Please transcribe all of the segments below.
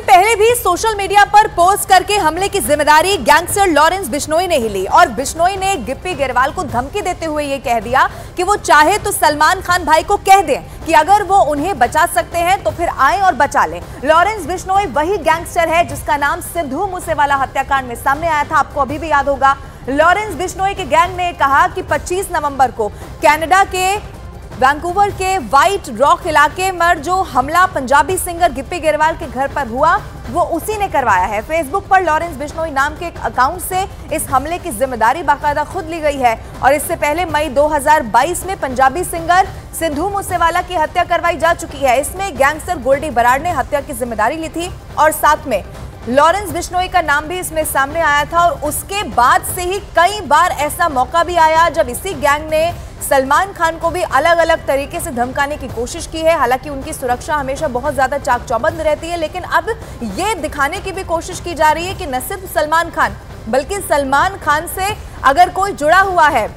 इससे पहले भी सोशल मीडिया पर पोस्ट करके हमले की जिम्मेदारी गैंगस्टर लॉरेंस बिश्नोई ने ही ली और बिश्नोई ने गिप्पी ग्रेवाल को धमकी देते हुए यह कह दिया कि वो चाहे तो सलमान खान भाई को कह दें कि अगर वो उन्हें बचा सकते हैं तो फिर आए और बचा लें। लॉरेंस बिश्नोई वही गैंगस्टर है जिसका नाम सिद्धू मूसेवाला हत्याकांड में सामने आया था, आपको अभी भी याद होगा। लॉरेंस बिश्नोई के गैंग ने कहा कि 25 नवंबर को कनाडा के वैंकूवर के व्हाइट रॉक इलाके में जो हमला पंजाबी सिंगर गिप्पी ग्रेवाल के घर पर हुआ वो उसी ने करवाया है। फेसबुक पर लॉरेंस बिश्नोई नाम के एक अकाउंट से इस हमले की जिम्मेदारी बाकायदा खुद ली गई है और इससे पहले मई 2022 में पंजाबी सिंगर सिद्धू मूसेवाला की हत्या करवाई जा चुकी है। इसमें गैंगस्टर गोल्डी बराड़ ने हत्या की जिम्मेदारी ली थी और साथ में लॉरेंस बिश्नोई का नाम भी इसमें सामने आया था और उसके बाद से ही कई बार ऐसा मौका भी आया जब इसी गैंग ने सलमान खान को भी अलग अलग तरीके से धमकाने की कोशिश की है। हालांकि उनकी सुरक्षा हमेशा बहुत ज्यादा चाक चौबंद रहती है, लेकिन अब ये दिखाने की भी कोशिश की जा रही है कि न सिर्फ सलमान खान बल्कि सलमान खान से अगर कोई जुड़ा हुआ है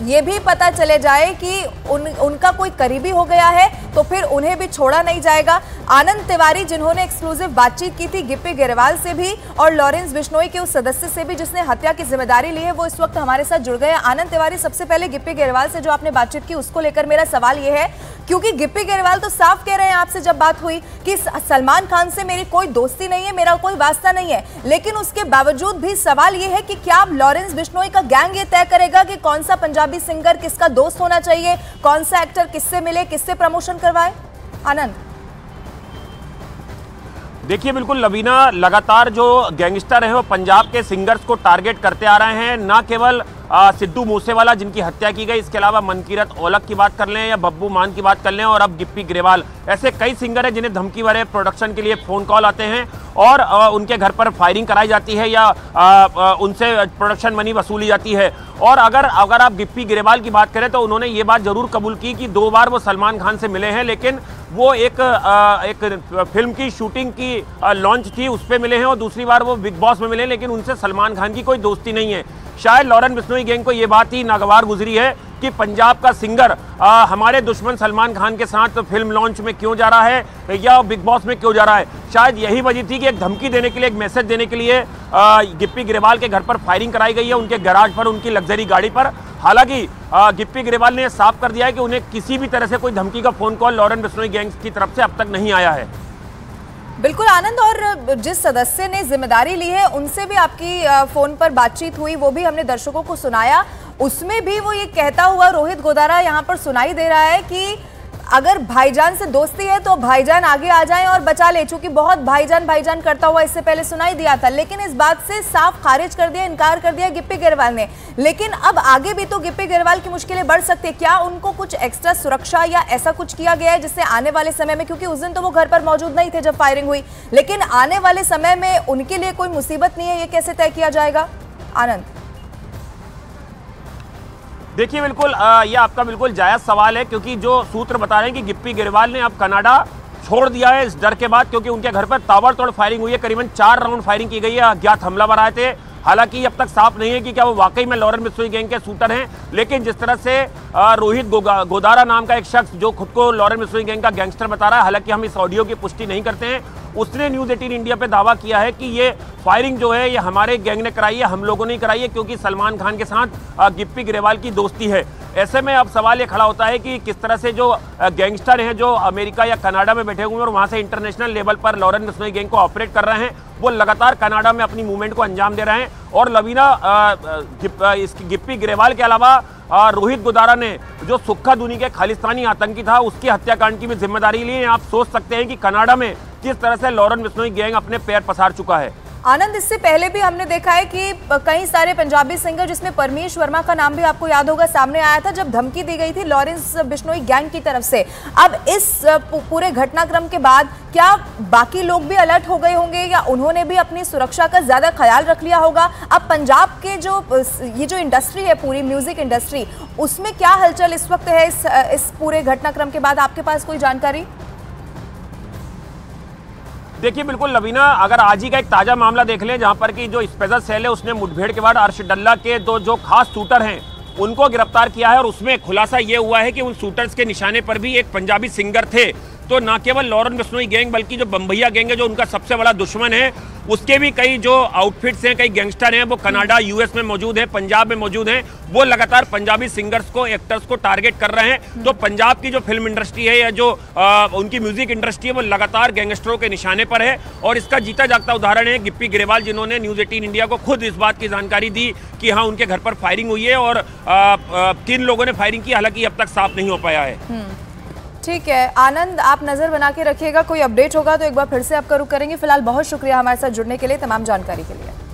ये भी पता चले जाए कि उनका कोई करीबी हो गया है तो फिर उन्हें भी छोड़ा नहीं जाएगा। आनंद तिवारी जिन्होंने एक्सक्लूसिव बातचीत की थी गिप्पी ग्रेवाल से भी और लॉरेंस बिश्नोई के उस सदस्य से भी जिसने हत्या की जिम्मेदारी ली है, वो इस वक्त हमारे साथ जुड़ गए। आनंद तिवारी, सबसे पहले गिप्पी ग्रेवाल से जो आपने बातचीत की उसको लेकर मेरा सवाल ये है, क्योंकि गिप्पी ग्रेवाल तो साफ कह रहे हैं आपसे जब बात हुई कि सलमान खान से मेरी कोई दोस्ती नहीं है, मेरा कोई वास्ता नहीं है, लेकिन उसके बावजूद भी सवाल ये है कि क्या अब लॉरेंस बिश्नोई का गैंग ये तय करेगा कि कौन सा पंजाबी सिंगर किसका दोस्त होना चाहिए, कौन सा एक्टर किससे मिले, किससे प्रमोशन करवाए? आनंद, देखिए बिल्कुल लवीना, लगातार जो गैंगस्टर हैं वो पंजाब के सिंगर्स को टारगेट करते आ रहे हैं। ना केवल सिद्धू मूसेवाला जिनकी हत्या की गई, इसके अलावा मनकीरत औलख की बात कर लें या बब्बू मान की बात कर लें और अब गिप्पी ग्रेवाल, ऐसे कई सिंगर हैं जिन्हें धमकी भरे प्रोडक्शन के लिए फ़ोन कॉल आते हैं और उनके घर पर फायरिंग कराई जाती है या उनसे प्रोडक्शन मनी वसूली जाती है। और अगर आप गिप्पी ग्रेवाल की बात करें तो उन्होंने ये बात जरूर कबूल की कि 2 बार वो सलमान खान से मिले हैं, लेकिन वो एक फिल्म की शूटिंग की लॉन्च थी उस पर मिले हैं और दूसरी बार वो बिग बॉस में मिले, लेकिन उनसे सलमान खान की कोई दोस्ती नहीं है। शायद लॉरेंस बिश्नोई गैंग को ये बात ही नागवार गुजरी है कि पंजाब का सिंगर हमारे दुश्मन सलमान खान के साथ फिल्म लॉन्च में क्यों जा रहा है या बिग बॉस में क्यों जा रहा है। शायद यही वजह थी कि एक धमकी देने के लिए, एक मैसेज देने के लिए गिप्पी ग्रेवाल के घर पर फायरिंग कराई गई है, उनके गैराज पर, उनकी लग्जरी गाड़ी पर। हालांकि गिप्पी ग्रेवाल ने साफ कर दिया है कि उन्हें किसी भी तरह से कोई धमकी का phone call Lawrence Bishnoi gang की तरफ से अब तक नहीं आया है। बिल्कुल आनंद, और जिस सदस्य ने जिम्मेदारी ली है उनसे भी आपकी फोन पर बातचीत हुई, वो भी हमने दर्शकों को सुनाया। उसमें भी वो ये कहता हुआ रोहित गोदारा यहाँ पर सुनाई दे रहा है कि अगर भाईजान से दोस्ती है तो भाईजान आगे आ जाएं और बचा ले, चूंकि बहुत भाईजान करता हुआ इससे पहले सुनाई दिया था, लेकिन इस बात से साफ खारिज कर दिया, इनकार कर दिया गिप्पी ग्रेवाल ने। लेकिन अब आगे भी तो गिप्पी ग्रेवाल की मुश्किलें बढ़ सकती है। क्या उनको कुछ एक्स्ट्रा सुरक्षा या ऐसा कुछ किया गया है जिससे आने वाले समय में, क्योंकि उस दिन तो वो घर पर मौजूद नहीं थे जब फायरिंग हुई, लेकिन आने वाले समय में उनके लिए कोई मुसीबत नहीं है, ये कैसे तय किया जाएगा? आनंद, देखिए बिल्कुल ये आपका बिल्कुल जायज़ सवाल है, क्योंकि जो सूत्र बता रहे हैं कि गिप्पी ग्रेवाल ने अब कनाडा छोड़ दिया है इस डर के बाद, क्योंकि उनके घर पर ताबड़तोड़ फायरिंग हुई है। करीबन 4 राउंड फायरिंग की गई है, अज्ञात हमलावर आए थे। हालांकि अब तक साफ नहीं है कि क्या वो वाकई में लॉरेंस बिश्नोई गैंग के शूटर हैं, लेकिन जिस तरह से रोहित गोदारा नाम का एक शख्स जो खुद को लॉरेंस बिश्नोई गैंग का गैंगस्टर बता रहा है, हालांकि हम इस ऑडियो की पुष्टि नहीं करते हैं, उसने न्यूज़ 18 इंडिया पे दावा किया है कि ये फायरिंग जो है ये हमारे गैंग ने कराई है, हम लोगों ने कराई है, क्योंकि सलमान खान के साथ गिप्पी ग्रेवाल की दोस्ती है। ऐसे में अब सवाल ये खड़ा होता है कि किस तरह से जो गैंगस्टर हैं जो अमेरिका या कनाडा में बैठे हुए हैं और वहाँ से इंटरनेशनल लेवल पर लॉरेंस बिश्नोई गैंग को ऑपरेट कर रहे हैं, वो लगातार कनाडा में अपनी मूवमेंट को अंजाम दे रहे हैं। और लवीना, गिप्पी ग्रेवाल के अलावा रोहित गोदारा ने जो सुक्खा दूनी के खालिस्तानी आतंकी था उसकी हत्याकांड की भी जिम्मेदारी ली है। आप सोच सकते हैं कि कनाडा में किस तरह से लॉरेंस बिश्नोई गैंग अपने पैर पसार चुका है। आनंद, इससे पहले भी हमने देखा है कि कई सारे पंजाबी सिंगर, जिसमें परमेश वर्मा का नाम भी आपको याद होगा सामने आया था जब धमकी दी गई थी लॉरेंस बिश्नोई गैंग की तरफ से। अब इस पूरे घटनाक्रम के बाद क्या बाकी लोग भी अलर्ट हो गए होंगे या उन्होंने भी अपनी सुरक्षा का ज्यादा ख्याल रख लिया होगा? अब पंजाब के ये जो इंडस्ट्री है, पूरी म्यूजिक इंडस्ट्री, उसमें क्या हलचल इस वक्त है इस पूरे घटनाक्रम के बाद? आपके पास कोई जानकारी? देखिए बिल्कुल लवीना, अगर आज ही का एक ताजा मामला देख लें जहां पर कि जो स्पेशल सेल है उसने मुठभेड़ के बाद अर्श डल्ला के 2 जो खास शूटर हैं उनको गिरफ्तार किया है और उसमें खुलासा ये हुआ है कि उन शूटर्स के निशाने पर भी एक पंजाबी सिंगर थे तो ना केवल लॉरेंस बिश्नोई गैंग बल्कि जो बम्बैया गैंग है जो उनका सबसे बड़ा दुश्मन है, उसके भी कई जो आउटफिट्स हैं, कई गैंगस्टर हैं वो कनाडा, यूएस में मौजूद है, पंजाब में मौजूद हैं। वो लगातार पंजाबी सिंगर्स को, एक्टर्स को टारगेट कर रहे हैं। तो पंजाब की जो फिल्म इंडस्ट्री है या जो उनकी म्यूजिक इंडस्ट्री है वो लगातार गैंगस्टरों के निशाने पर है। और इसका जीता जागता उदाहरण है गिप्पी ग्रेवाल, जिन्होंने न्यूज 18 इंडिया को खुद इस बात की जानकारी दी कि हाँ उनके घर पर फायरिंग हुई है और किन लोगों ने फायरिंग की, हालांकि अब तक साफ नहीं हो पाया है। ठीक है आनंद, आप नजर बना के रखिएगा, कोई अपडेट होगा तो एक बार फिर से आपका रुख करेंगे। फिलहाल बहुत शुक्रिया हमारे साथ जुड़ने के लिए, तमाम जानकारी के लिए।